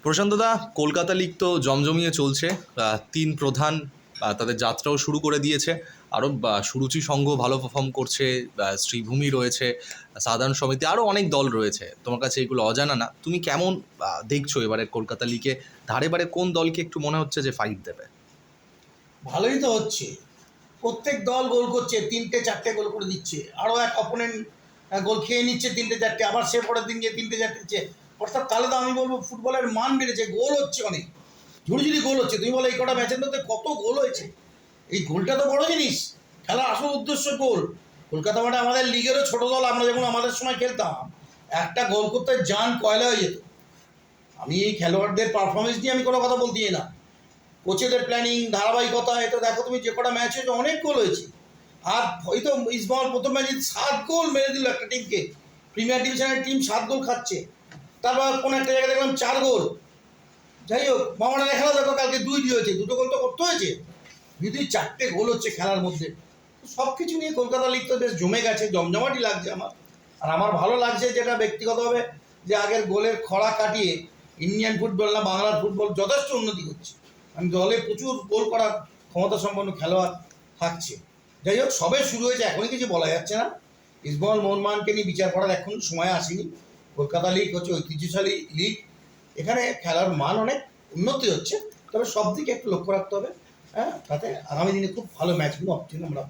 প্রশান্তদা, Kolkata league তো জমজমিয়ে চলছে। তিন প্রধান তাদের যাত্রাও শুরু করে দিয়েছে। আরও সুরুচি সংঘ ভালো পারফর্ম করছে, শ্রীভূমি রয়েছে, সাধারণ সমিতি, আরও অনেক দল রয়েছে। তোমার কাছে এগুলো অজানা না। তুমি কেমন দেখছো এবারে কলকাতা লিগে? ধারে বারে কোন দলকে একটু মনে হচ্ছে যে ফাইট দেবে? ভালোই তো হচ্ছে, প্রত্যেক দল গোল করছে, 3-4টে গোল করে দিচ্ছে, আরও এক অপোনেন্ট গোল খেয়ে নিচ্ছে 3-4টে, আবার সে পরের দিন গিয়ে 3-4টে দিচ্ছে। অর্থাৎ তাহলে তো আমি বলবো ফুটবলের মান বেড়েছে, গোল হচ্ছে অনেক, ঝুড়ি গোল হচ্ছে। তুমি বলো এই কটা ম্যাচের মধ্যে কত গোল হয়েছে? এই গোলটা তো বড় জিনিস, খেলার আসল উদ্দেশ্য গোল। কলকাতা মানে আমাদের লিগেরও ছোট দল, আমরা যখন আমাদের সময় খেলতাম একটা গোল করতে জান কয়লা হয়ে যেত। আমি এই খেলোয়াড়দের পারফরমেন্স নিয়ে আমি কোনো কথা বলতে না, কোচেদের প্ল্যানিং, ধারাবাহিকতা, এটা দেখো তুমি যে কটা ম্যাচ হয়েছে অনেক গোল হয়েছে। আর ওই তো ইস্টবেঙ্গল প্রথম ম্যাচে 7 গোল মেরে দিল একটা টিমকে, প্রিমিয়ার ডিভিশনের টিম 7 গোল খাচ্ছে। তারপর কোনো একটা জায়গায় দেখলাম 4 গোল। যাই হোক, মামানের খেলা দেখো কালকে 2 দিয়েছে, 2টো গোল তো করতে হয়েছে, যদি 4টে গোল হচ্ছে খেলার মধ্যে। সব কিছু নিয়ে কলকাতা লিগ তো বেশ জমে গেছে, জমজমাটি লাগছে আমার। আর আমার ভালো লাগছে যেটা ব্যক্তিগতভাবে, যে আগের গোলের খরা কাটিয়ে ইন্ডিয়ান ফুটবল না বাংলার ফুটবল যথেষ্ট উন্নতি করছে। আমি দলে প্রচুর গোল করার ক্ষমতা সম্পন্ন খেলোয়াড় থাকছে। যাই হোক, সবে শুরু হয়েছে, এখনই কিছু বলা যাচ্ছে না। ইস্টবেঙ্গল মোহনবাগানকে নিয়ে বিচার করার এখন সময় আসেনি। কলকাতা লিগ হচ্ছে ঐতিহ্যশালী লিগ, এখানে খেলার মান অনেক উন্নতি হচ্ছে, তবে সব দিকে একটু লক্ষ্য রাখতে হবে। হ্যাঁ, তাতে আগামী দিনে খুব ভালো ম্যাচগুলো অপশন আমরা